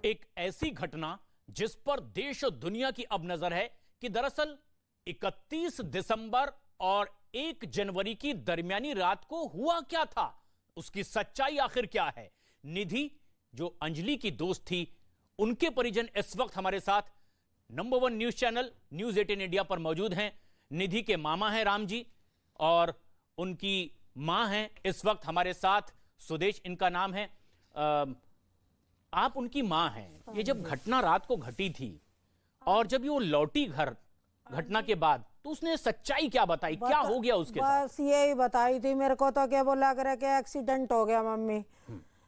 एक ऐसी घटना जिस पर देश और दुनिया की अब नजर है कि दरअसल 31 दिसंबर और 1 जनवरी की दरमियानी रात को हुआ क्या था, उसकी सच्चाई आखिर क्या है। निधि जो अंजलि की दोस्त थी, उनके परिजन इस वक्त हमारे साथ number 1 news channel news 18 India पर मौजूद हैं। निधि के मामा हैं राम जी और उनकी मां हैं इस वक्त हमारे साथ, सुदेश इनका नाम है। आप उनकी मां हैं। ये जब घटना रात को घटी थी और जब ये वो लौटी घर घटना के बाद, तो उसने सच्चाई क्या बताई, क्या हो गया उसके साथ? बस यही बताई थी मेरे को, तो क्या बोला करे कि एक्सीडेंट हो गया मम्मी,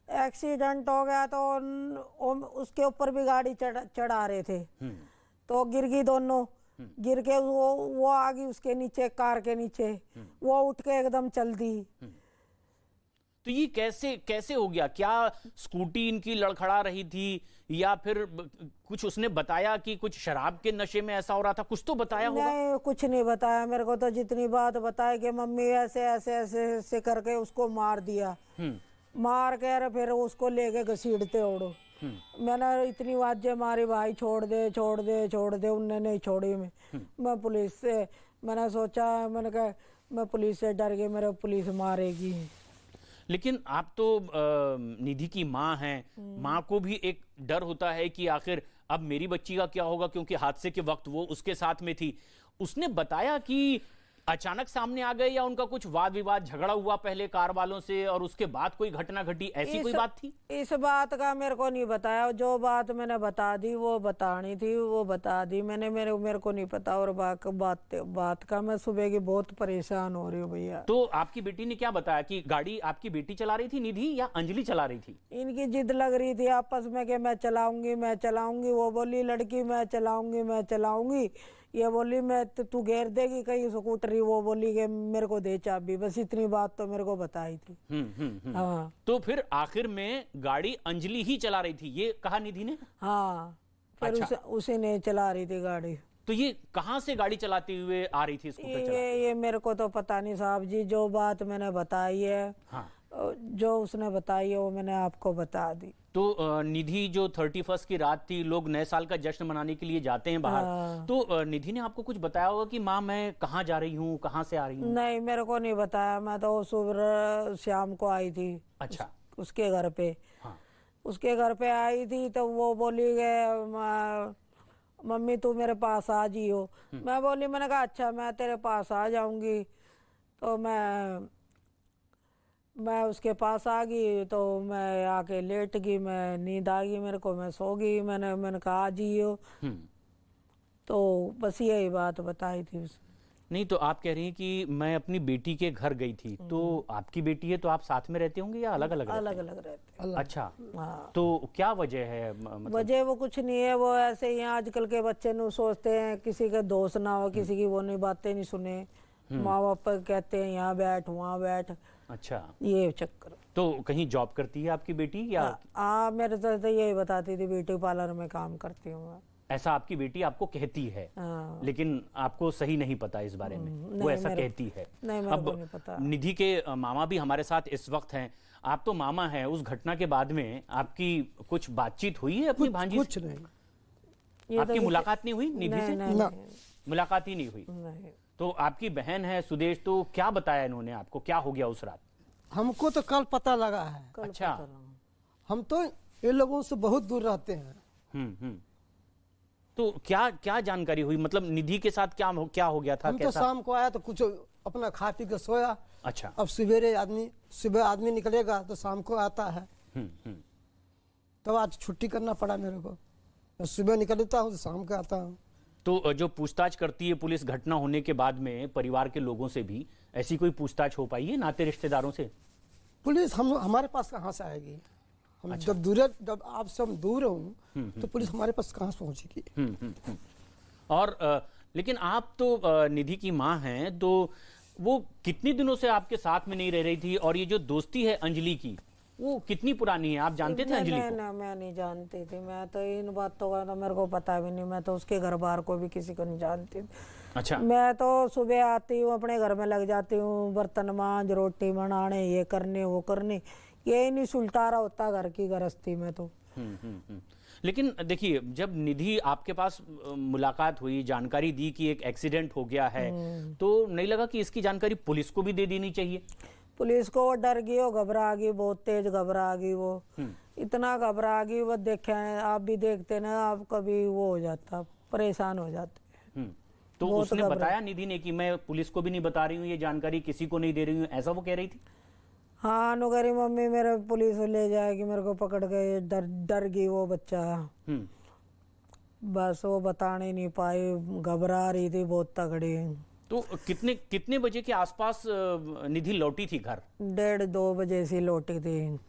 एक्सीडेंट हो गया। तो उसके ऊपर भी गाड़ी चढ़ा रहे थे, तो गिर गई दोनों। गिर के वो आ गई उसके नीचे, कार के नीचे, वो उठ के एकदम चल दी। तो ये कैसे हो गया? क्या स्कूटी इनकी लड़खड़ा रही थी या फिर कुछ उसने बताया कि कुछ शराब के नशे में ऐसा हो रहा था? कुछ तो बताया होगा। नहीं, कुछ नहीं बताया मेरे को। तो जितनी बात बताया कि मम्मी ऐसे ऐसे ऐसे ऐसे करके उसको मार दिया, मार के फिर उसको लेके घसीटते ओढ़ो। मैंने इतनी आवाजें मारी, भाई छोड़ दे छोड़ दे छोड़ दे, उनने नहीं छोड़ी। मैं पुलिस से, मैंने सोचा, मैंने कहा मैं पुलिस से डर गई, मेरे पुलिस मारेगी। लेकिन आप तो निधि की मां हैं, मां को भी एक डर होता है कि आखिर अब मेरी बच्ची का क्या होगा, क्योंकि हादसे के वक्त वो उसके साथ में थी। उसने बताया कि अचानक सामने आ गए या उनका कुछ वाद विवाद झगड़ा हुआ पहले कार वालों से और उसके बाद कोई घटना घटी, ऐसी कोई बात थी? इस बात का मेरे को नहीं बताया। जो बात मैंने बता दी, वो बतानी थी वो बता दी मैंने। मेरे को नहीं पता। और बात का मैं सुबह की बहुत परेशान हो रही हूँ भैया। तो आपकी बेटी ने क्या बताया कि गाड़ी आपकी बेटी चला रही थी, निधि, या अंजलि चला रही थी? इनकी जिद लग रही थी आपस में कि मैं चलाऊंगी मैं चलाऊंगी। वो बोली लड़की मैं चलाऊंगी मैं चलाऊंगी, ये बोली मैं तू घेर देगी कहीं स्कूटरी, वो बोली कि मेरे को दे चाबी। बस इतनी बात तो मेरे को बताई थी। हाँ। तो फिर आखिर में गाड़ी अंजलि ही चला रही थी, ये कहा निधि ने? हाँ, फिर अच्छा। उसी ने चला रही थी गाड़ी। तो ये कहां से गाड़ी चलाते हुए आ रही थी, स्कूटर चलाते? ये मेरे को तो पता नहीं साहब जी। जो बात मैंने बताई है, हाँ, जो उसने बताई है वो मैंने आपको बता दी। तो निधि जो 31 की रात थी, लोग नए साल का जश्न मनाने के लिए जाते हैं बाहर, तो निधि ने आपको कुछ बताया होगा कि माँ मैं कहाँ जा रही हूँ, कहाँ से आ रही हूँ? नहीं, मेरे को नहीं बताया। मैं तो सुबह शाम को आई थी। अच्छा। उसके घर पे। हाँ। उसके घर पे आई थी तो वो बोली गए मम्मी तू मेरे पास आ जी हो। मैं बोली, मैंने कहा अच्छा मैं तेरे पास आ जाऊंगी। तो मैं उसके पास आ गई, तो मैं आके लेट गई, मैं नींद आ गई मेरे को, मैं सो गई। मैंने कहा आ जियो। तो बस यही बात बताई थी उसने। नहीं, तो आप कह रही हैं कि मैं अपनी बेटी के घर गई थी, तो आपकी बेटी है तो आप साथ में रहते होंगे या अलग अलग रहते हैं? अलग अलग रहते हैं। अच्छा। हाँ। तो क्या वजह है? मतलब वजह वो कुछ नहीं है, वो ऐसे ही आजकल के बच्चे नु सोचते हैं किसी का दोस्त ना हो, किसी की वो नहीं बातें नहीं सुने। माँ बाप कहते हैं यहाँ बैठ वहाँ बैठ। अच्छा, ये चक्कर। तो कहीं जॉब करती है आपकी बेटी या? मेरे तो यही बताती थी, ब्यूटी पार्लर में काम करती हूँ मैं। ऐसा आपकी बेटी आपको कहती है? लेकिन आपको सही नहीं पता इस बारे में, वो ऐसा कहती है? नहीं, मेरे को नहीं पता। निधि के मामा भी हमारे साथ इस वक्त हैं। आप तो मामा हैं, उस घटना के बाद में आपकी कुछ बातचीत हुई है अपनी भांजी कुछ से? नहीं। आपकी मुलाकात नहीं हुई निधि से? नहीं। मुलाकात ही नहीं हुई। नहीं। तो आपकी बहन है सुदेश, तो क्या बताया इन्होंने आपको, क्या हो गया उस रात? हमको तो कल पता लगा है। अच्छा। हम तो ये लोगों से बहुत दूर रहते हैं। तो क्या जानकारी हुई? मतलब निधि के साथ क्या हो गया था? हम तो शाम को आया तो कुछ अपना खा पी के सोया। अच्छा। अब सुबह आदमी निकलेगा तो शाम को आता है। तो आज छुट्टी करना पड़ा मेरे को। मैं सुबह निकलता हूँ तो शाम को आता हूँ। तो जो पूछताछ करती है पुलिस घटना होने के बाद में, परिवार के लोगों से भी ऐसी कोई पूछताछ हो पाई है, नाते रिश्तेदारों से? पुलिस हमारे पास कहाँ से आएगी? हम अच्छा। जब आपसे हम दूर हूँ तो पुलिस हमारे पास कहाँ से पहुँचेगी? और लेकिन आप तो निधि की माँ हैं, तो वो कितने दिनों से आपके साथ में नहीं रह रही थी? और ये जो दोस्ती है अंजलि की, वो कितनी पुरानी है? आप जानते थे अंजलि को? नहीं, मैं नहीं जानती थी। मैं तो इन बातों का तो मेरे को पता भी नहीं। मैं तो उसके घर बार को भी किसी को नहीं जानती थी। अच्छा। मैं तो सुबह आती हूँ, अपने घर में लग जाती हूँ, बर्तन मांज, रोटी बनाने, ये करने वो करने। ये नहीं सुलटारा होता घर की गृहस्थी में। तो लेकिन देखिए, जब निधि आपके पास मुलाकात हुई, जानकारी दी कि एक एक्सीडेंट हो गया है, तो नहीं लगा कि इसकी जानकारी पुलिस को भी दे देनी चाहिए? पुलिस को वो डर गई, वो घबरा गई, बहुत तेज घबरा गई वो। इतना घबरा गई वो, देखे आप भी देखते ना, आप कभी वो हो जाता, परेशान हो जाते। तो उसने बताया निधि ने कि मैं पुलिस को भी नहीं बता रही हूँ, ये जानकारी किसी को नहीं दे रही हूँ, ऐसा वो कह रही थी? हाँ, नो कह रही मम्मी मेरे पुलिस ले जाएगी, मेरे को पकड़ गए, डर गई वो बच्चा। बस वो बताने नहीं पाई, घबरा रही थी बहुत तगड़ी। तो कितने बजे के आसपास निधि लौटी थी घर? 1:30-2 बजे से लौटी थी।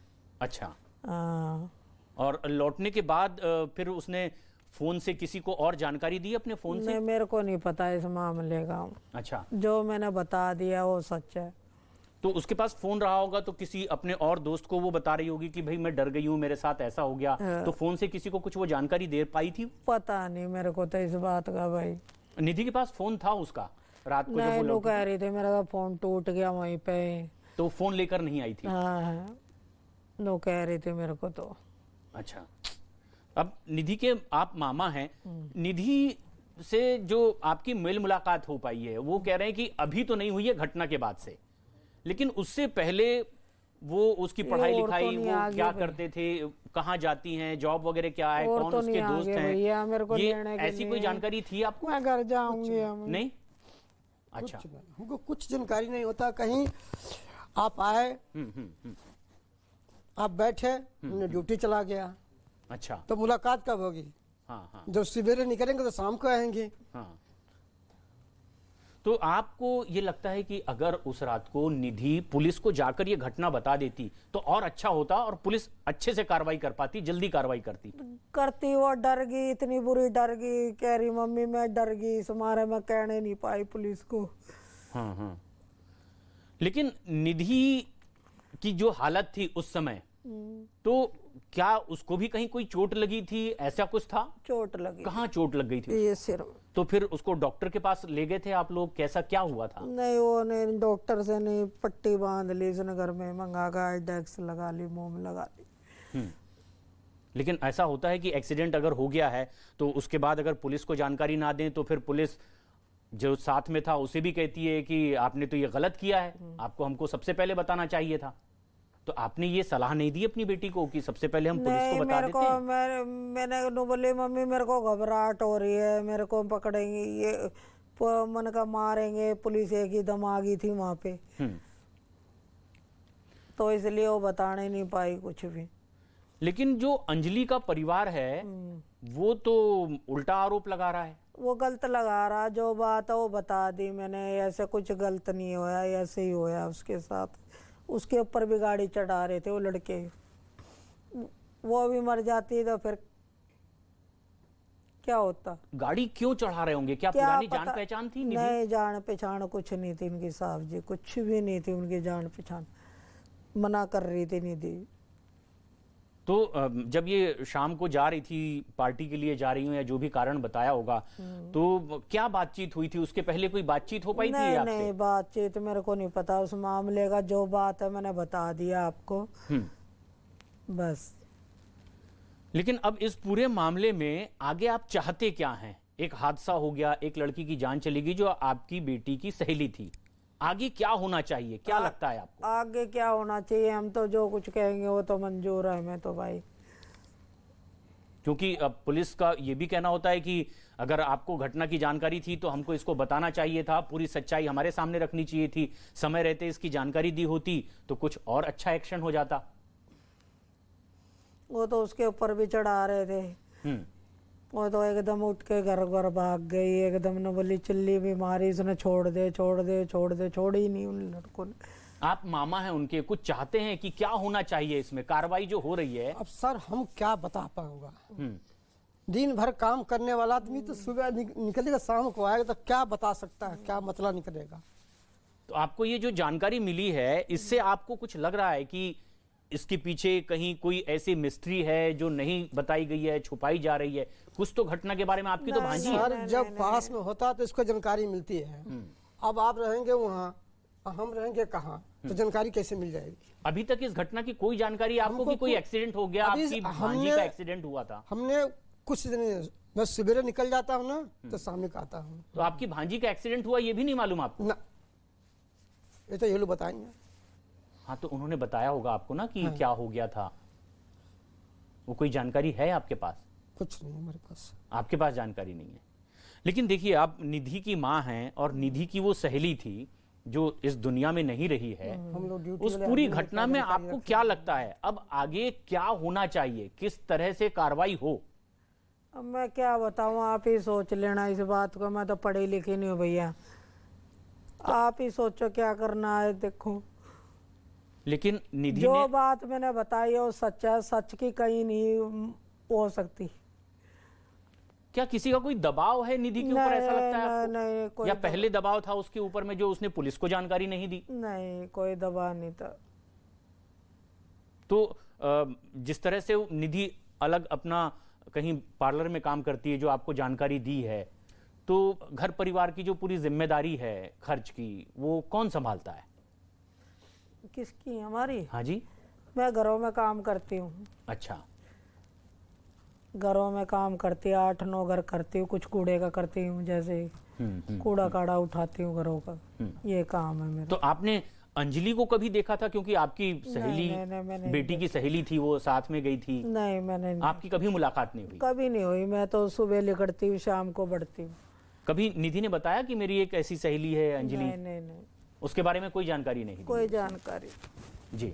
अच्छा। हाँ। और लौटने के बाद फिर उसने फोन से किसी को और जानकारी दी अपने फोन से? नहीं, मेरे को नहीं पता इस मामले का। अच्छा। जो मैंने बता दिया वो सच है। तो उसके पास फोन रहा होगा, तो किसी अपने और दोस्त को वो बता रही होगी कि भाई मैं डर गई हूँ, मेरे साथ ऐसा हो गया। तो फोन से किसी को कुछ वो जानकारी दे पाई थी? पता नहीं मेरे को तो इस बात का भाई। निधि के पास फोन था उसका रात को जब नहीं, वो लोग लौटी? कह रही थी मेरा तो फोन टूट गया वहीं पे। तो फोन लेकर नहीं आई थी? हाँ, लोग कह रही थी मेरे को तो। अच्छा। अब निधि के आप मामा हैं, निधि से जो आपकी मेल मुलाकात हो पाई है, वो कह रहे हैं कि अभी तो नहीं हुई है घटना के बाद से, लेकिन उससे पहले वो उसकी पढ़ाई लिखाई, वो क्या करते थे, कहाँ जाती हैं, जॉब वगैरह क्या है, कौन उसके दोस्त हैं, मेरे को ये ऐसी कोई जानकारी थी आपको? मैं घर जाऊंगी। नहीं? अच्छा। हमको कुछ जानकारी नहीं होता। कहीं आप आए, आप बैठे, ड्यूटी चला गया। अच्छा। तो मुलाकात कब होगी? हाँ हाँ जब सवेरे निकलेंगे तो शाम को आएंगे। हाँ। तो आपको ये लगता है कि अगर उस रात को निधि पुलिस को जाकर ये घटना बता देती तो और अच्छा होता और पुलिस अच्छे से कार्रवाई कर पाती, जल्दी कार्रवाई करती? वो डर गई, इतनी बुरी डर गई, कह रही मम्मी मैं डर गई, इस मारे मैं कहने नहीं पाई पुलिस को। हाँ। लेकिन निधि की जो हालत थी उस समय, तो क्या उसको भी कहीं कोई चोट लगी थी, ऐसा कुछ था? चोट लगी। कहाँ चोट लग गई थी? ये सिर में। तो फिर उसको डॉक्टर के पास ले गए थे आप लोग, कैसा क्या हुआ था? नहीं, वो नहीं, डॉक्टर से नहीं, पट्टी बांध ली उसने, घर में मंगा कर आइडेक्स लगा ली, मुंह में लगा ली। लेकिन ऐसा होता है कि एक्सीडेंट अगर हो गया है तो उसके बाद अगर पुलिस को जानकारी ना दें तो फिर पुलिस जो साथ में था उसे भी कहती है कि आपने तो ये गलत किया है, आपको हमको सबसे पहले बताना चाहिए था। तो आपने ये सलाह नहीं दी अपनी बेटी को कि सबसे पहले हम पुलिस को बता देते हैं? मैंने बोली मम्मी मेरे को घबराहट हो रही है, मेरे को पकड़ेंगे, ये मन का मारेंगे, पुलिस एक ही दम आ गई थी वहां पे। तो इसलिए वो बताने नहीं पाई कुछ भी। लेकिन जो अंजलि का परिवार है वो तो उल्टा आरोप लगा रहा है। वो गलत लगा रहा, जो बात है वो बता दी मैंने, ऐसे कुछ गलत नहीं होया, ऐसे ही होया उसके साथ। उसके ऊपर भी गाड़ी चढ़ा रहे थे वो लड़के, वो भी मर जाती तो फिर क्या होता? गाड़ी क्यों चढ़ा रहे होंगे? क्या पुरानी जान पहचान थी? नहीं, जान पहचान कुछ नहीं थी उनकी साहब जी, कुछ भी नहीं थी उनकी जान पहचान, मना कर रही थी निधि। तो जब ये शाम को जा रही थी, पार्टी के लिए जा रही हूँ या जो भी कारण बताया होगा, तो क्या बातचीत हुई थी? उसके पहले कोई बातचीत हो पाई थी आपसे? नहीं, बातचीत मेरे को नहीं पता उस मामले का, जो बात है मैंने बता दिया आपको बस। लेकिन अब इस पूरे मामले में आगे आप चाहते क्या हैं? एक हादसा हो गया, एक लड़की की जान चली गई जो आपकी बेटी की सहेली थी, आगे क्या होना चाहिए? क्या लगता है आपको? आगे क्या होना चाहिए? हम तो जो कुछ कहेंगे वो तो मंजूर है हमें तो भाई। क्योंकि अब पुलिस का ये भी कहना होता है कि अगर आपको घटना की जानकारी थी तो हमको इसको बताना चाहिए था, पूरी सच्चाई हमारे सामने रखनी चाहिए थी, समय रहते इसकी जानकारी दी होती तो कुछ और अच्छा एक्शन हो जाता। वो तो उसके ऊपर भी चढ़ा रहे थे, वो तो एकदम उठ के घर घर भाग गई, एकदम न बोली चिल्ली भी मारी, उसने छोड़ दे छोड़ दे छोड़ दे, छोड़ी नहीं उन लड़कों ने। आप मामा हैं उनके, कुछ चाहते हैं कि क्या होना चाहिए इसमें? कार्रवाई जो हो रही है अब सर हम क्या बता पाऊंगा, दिन भर काम करने वाला आदमी तो सुबह निकलेगा शाम को आएगा, तो क्या बता सकता है, क्या मतलब निकलेगा? तो आपको ये जो जानकारी मिली है इससे आपको कुछ लग रहा है कि इसके पीछे कहीं कोई ऐसी मिस्ट्री है जो नहीं बताई गई है, छुपाई जा रही है? कुछ तो घटना के बारे में आपकी तो भांजी है। सर जब पास में होता है तो इसको जानकारी मिलती है। अब आप रहेंगे वहाँ, हम रहेंगे कहाँ? तो जानकारी कैसे मिल जाएगी? अभी तक इस घटना की कोई जानकारी आपको हमको कि कोई एक्सीडेंट हो गया, अभी आपकी भांजी हमने- का एक्सीडेंट हुआ था? हमने कुछ दिन, मैं सवेरे निकल जाता हूँ ना तो शाम में आता हूँ तो आपकी भांजी का एक्सीडेंट हुआ ये भी नहीं मालूम आपको? ना। ये तो ये लोग बताएंगे। हाँ, तो उन्होंने बताया होगा आपको ना कि क्या हो गया था, वो कोई जानकारी है आपके पास? कुछ नहीं हमारे पास। आपके पास जानकारी नहीं है। लेकिन देखिए, आप निधि की माँ हैं और निधि की वो सहेली थी जो इस दुनिया में नहीं रही है। हम लोग ड्यूटी उस वाले पूरी आदमी हैं, घटना में क्या जानकारी आपको रखें? क्या लगता है अब आगे क्या होना चाहिए, किस तरह से कार्रवाई हो? अब मैं क्या बताऊं, आप ही सोच लेना इस बात को। मैं तो पढ़ी लिखी नहीं हूँ भैया, आप ही सोचो क्या करना है। देखो, लेकिन निधि जो ने बात मैंने बताई है वो सच है, सच की कहीं नहीं हो सकती। क्या किसी का कोई दबाव है निधि के ऊपर, ऐसा लगता है आपको? नहीं, कोई या पहले दबाव था उसके ऊपर में जो उसने पुलिस को जानकारी नहीं दी? नहीं, कोई दबाव नहीं था। तो जिस तरह से वो निधि अलग अपना कहीं पार्लर में काम करती है, जो आपको जानकारी दी है, तो घर परिवार की जो पूरी जिम्मेदारी है खर्च की, वो कौन संभालता है? किसकी? हमारी। हाँ जी। मैं घरों में काम करती हूँ, अच्छा। घरों में काम करती हूँ, 8-9 घर करती हूँ। कुछ कूड़े का करती हूँ, जैसे कूड़ा काड़ा उठाती हूँ घरों का, ये काम है मेरा। तो आपने अंजलि को कभी देखा था? क्योंकि आपकी सहेली, नहीं, मैंने बेटी की सहेली थी, वो साथ में गई थी। नहीं, मैंने आपकी कभी मुलाकात नहीं हुई? कभी नहीं हुई। मैं तो सुबह निकलती हूँ, शाम को बढ़ती हूँ। कभी निधि ने बताया कि मेरी एक ऐसी सहेली है अंजलि? नहीं, नहीं, नहीं, उसके बारे में कोई जानकारी नहीं दी? कोई जानकारी। जी।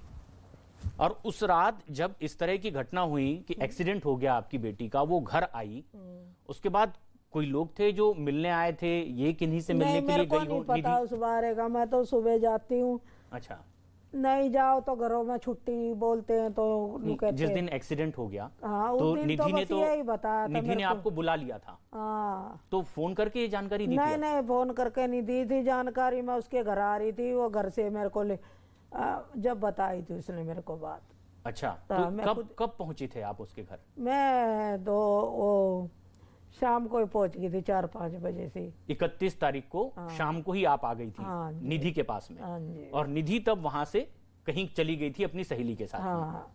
और उस रात जब इस तरह की घटना हुई कि एक्सीडेंट हो गया आपकी बेटी का, वो घर आई, उसके बाद कोई लोग थे जो मिलने आए थे? ये किन्हीं से मिलने नहीं, के मेरे लिए को गई नहीं हो पता निधि? उस बारे का। मैं तो सुबह जाती हूँ, अच्छा। नहीं जाओ तो घरों में छुट्टी बोलते हैं तो कहते जिस हैं। दिन एक्सीडेंट हो गया, हाँ, उस तो दिन निधि ने बस तो यही बताया था निधि मेरे ने को। आपको बुला लिया था, हाँ। तो फोन करके ये जानकारी दी थी नहीं, आपको? नहीं, फोन करके नहीं दी थी जानकारी। मैं उसके घर आ रही थी, वो घर से मेरे को जब बताई थी उसने मेरे को बात। अच्छा, हाँ, तो मैं कब पहुंची थे आप उसके घर? मैं तो वो शाम को ही पहुंच गई थी, 4-5 बजे से। 31 तारीख को शाम को ही आप आ गई थी हाँ जी। निधि के पास में? हाँ जी। और निधि तब वहां से कहीं चली गई थी अपनी सहेली के साथ में। हाँ।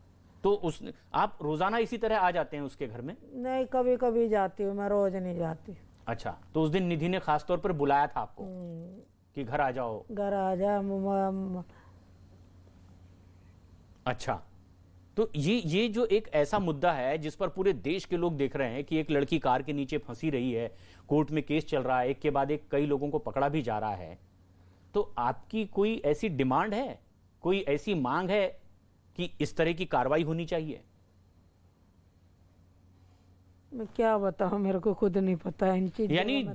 तो उस आप रोजाना इसी तरह आ जाते हैं उसके घर में? नहीं, कभी कभी जाती हूँ, मैं रोज नहीं जाती। अच्छा, तो उस दिन निधि ने खास तौर पर बुलाया था आपको कि घर आ जाओ? घर आ जा। अच्छा, तो ये जो एक ऐसा मुद्दा है जिस पर पूरे देश के लोग देख रहे हैं कि एक लड़की कार के नीचे फंसी रही है, कोर्ट में केस चल रहा है, एक के बाद एक कई लोगों को पकड़ा भी जा रहा है, तो आपकी कोई ऐसी डिमांड है, कोई ऐसी मांग है कि इस तरह की कार्रवाई होनी चाहिए? मैं क्या बताऊं, मेरे को खुद नहीं पता इन चीजों यानी का।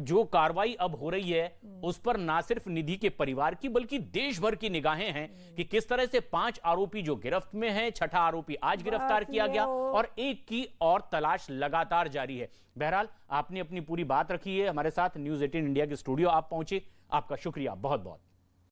जो कार्रवाई अब हो रही है उस पर ना सिर्फ निधि के परिवार की बल्कि देश भर की निगाहें हैं कि किस तरह से 5 आरोपी जो गिरफ्त में हैं, 6ठा आरोपी आज गिरफ्तार किया गया और एक की और तलाश लगातार जारी है। बहरहाल, आपने अपनी पूरी बात रखी है हमारे साथ, न्यूज़ 18 इंडिया के स्टूडियो आप पहुंचे, आपका शुक्रिया बहुत बहुत।